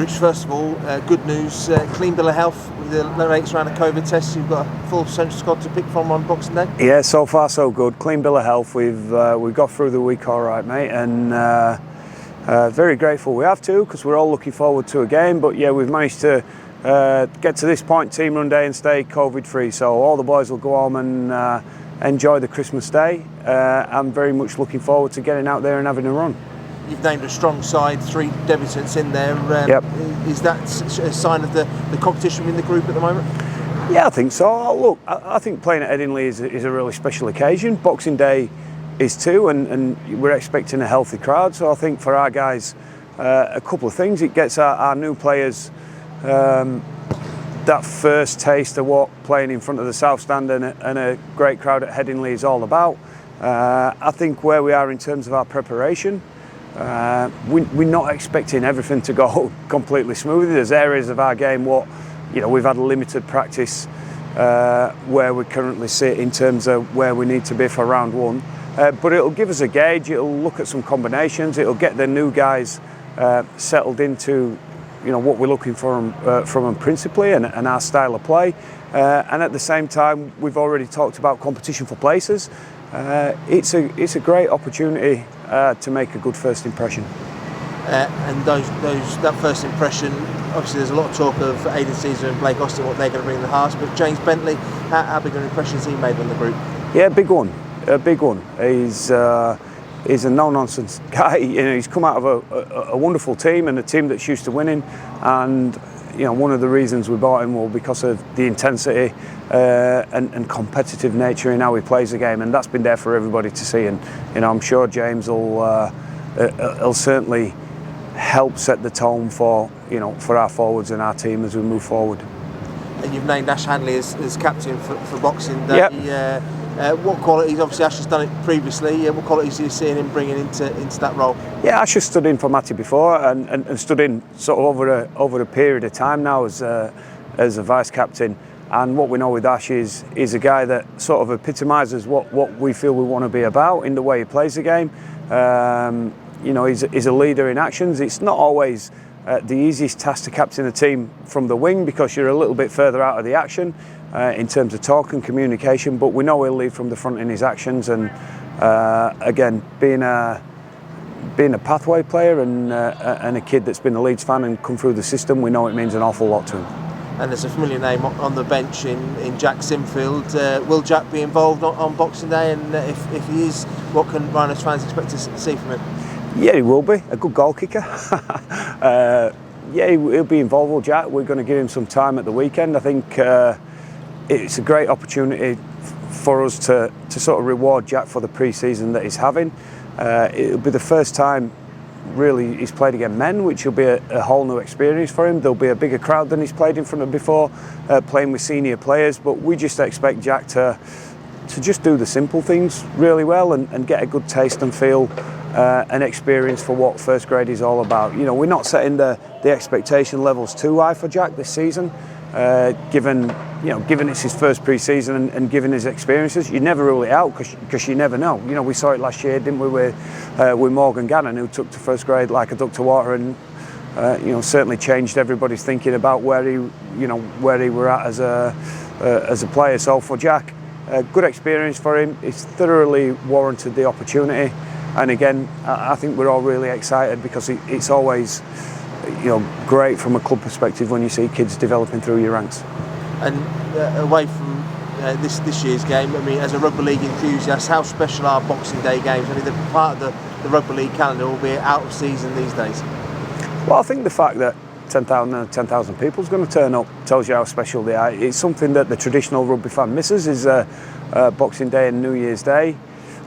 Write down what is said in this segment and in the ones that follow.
groups. First of all, good news, clean bill of health with the latest round of COVID tests. You've got a full central squad to pick from on Boxing Day. Yeah, so far so good. Clean bill of health. We've got through the week all right, mate, and very grateful we have to, because we're all looking forward to a game. But yeah, we've managed to get to this point, team run day, and stay COVID free. So all the boys will go home and enjoy the Christmas day. I'm very much looking forward to getting out there and having a run. You've named a strong side, 3 debutants in there. Yep. Is that a sign of the competition in the group at the moment? Yeah, I think so. Look, I think playing at Headingley is a really special occasion. Boxing Day is too, and we're expecting a healthy crowd. So I think for our guys, a couple of things. It gets our new players that first taste of what playing in front of the South Stand and a great crowd at Headingley is all about. I think where we are in terms of our preparation, we're not expecting everything to go completely smoothly. There's areas of our game we've had a limited practice where we currently sit in terms of where we need to be for round 1. But it'll give us a gauge. It'll look at some combinations. It'll get the new guys settled into what we're looking for from them principally, and our style of play. And at the same time, we've already talked about competition for places. It's a great opportunity to make a good first impression. And that first impression, obviously there's a lot of talk of Aidan Caesar and Blake Austin, what they're going to bring in the house, but James Bentley, how big an impression has he made on the group? Yeah, big one. He's a no-nonsense guy. He's come out of a wonderful team, and a team that's used to winning. And one of the reasons we bought him was because of the intensity and competitive nature in how he plays the game, and that's been there for everybody to see. And I'm sure James will certainly help set the tone for our forwards and our team as we move forward. And you've named Ash Handley as captain for Boxing Day. Yep. What qualities? Obviously, Ash has done it previously. What qualities are you seeing him bringing into that role? Yeah, Ash has stood in for Matty before, and stood in sort of over a period of time now as a vice captain. And what we know with Ash is a guy that sort of epitomises what we feel we want to be about in the way he plays the game. He's a leader in actions. It's not always the easiest task to captain a team from the wing, because you're a little bit further out of the action in terms of talk and communication, but we know he'll lead from the front in his actions. And again, being a pathway player and a kid that's been a Leeds fan and come through the system, we know it means an awful lot to him. And there's a familiar name on the bench in Jack Sinfield. Will Jack be involved on Boxing Day? And if he is, what can Rhinos fans expect to see from him? Yeah, he will be. A good goal kicker. He'll be involved with Jack. We're going to give him some time at the weekend. I think it's a great opportunity for us to sort of reward Jack for the pre-season that he's having. It'll be the first time really he's played against men, which will be a whole new experience for him. There'll be a bigger crowd than he's played in front of before, playing with senior players, but we just expect Jack to just do the simple things really well and get a good taste and feel and experience for what first grade is all about. We're not setting the expectation levels too high for Jack this season, given it's his first pre-season and given his experiences. You never rule it out, because you never know. We saw it last year, didn't we, with Morgan Gannon, who took to first grade like a duck to water, and certainly changed everybody's thinking about where he were at as a player. So for Jack, a good experience for him. It's thoroughly warranted the opportunity. And again, I think we're all really excited, because it's always great from a club perspective when you see kids developing through your ranks. And away from this year's game, I mean, as a rugby league enthusiast, how special are Boxing Day games? I mean, they're part of the rugby league calendar, albeit out of season these days. Well, I think the fact that 10,000 people is going to turn up tells you how special they are. It's something that the traditional rugby fan misses, is Boxing Day and New Year's Day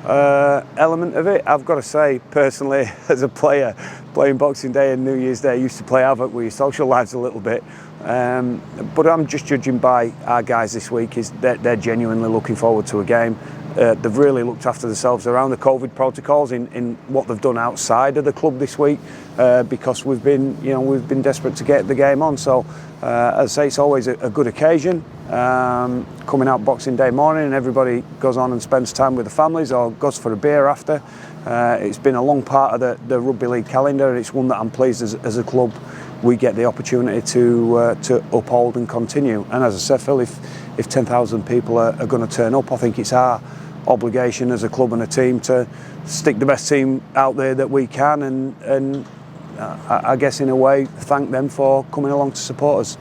element of it. I've got to say, personally, as a player, playing Boxing Day and New Year's Day, I used to play havoc with your social lives a little bit. But I'm just judging by our guys this week, is that they're genuinely looking forward to a game. They've really looked after themselves around the COVID protocols in what they've done outside of the club this week, because we've been desperate to get the game on. So as I say, it's always a good occasion. Coming out Boxing Day morning, and everybody goes on and spends time with the families or goes for a beer after. It's been a long part of the rugby league calendar, and it's one that I'm pleased as a club we get the opportunity to uphold and continue. And as I said, Phil, if 10,000 people are going to turn up, I think it's our obligation as a club and a team to stick the best team out there that we can, and I guess in a way thank them for coming along to support us.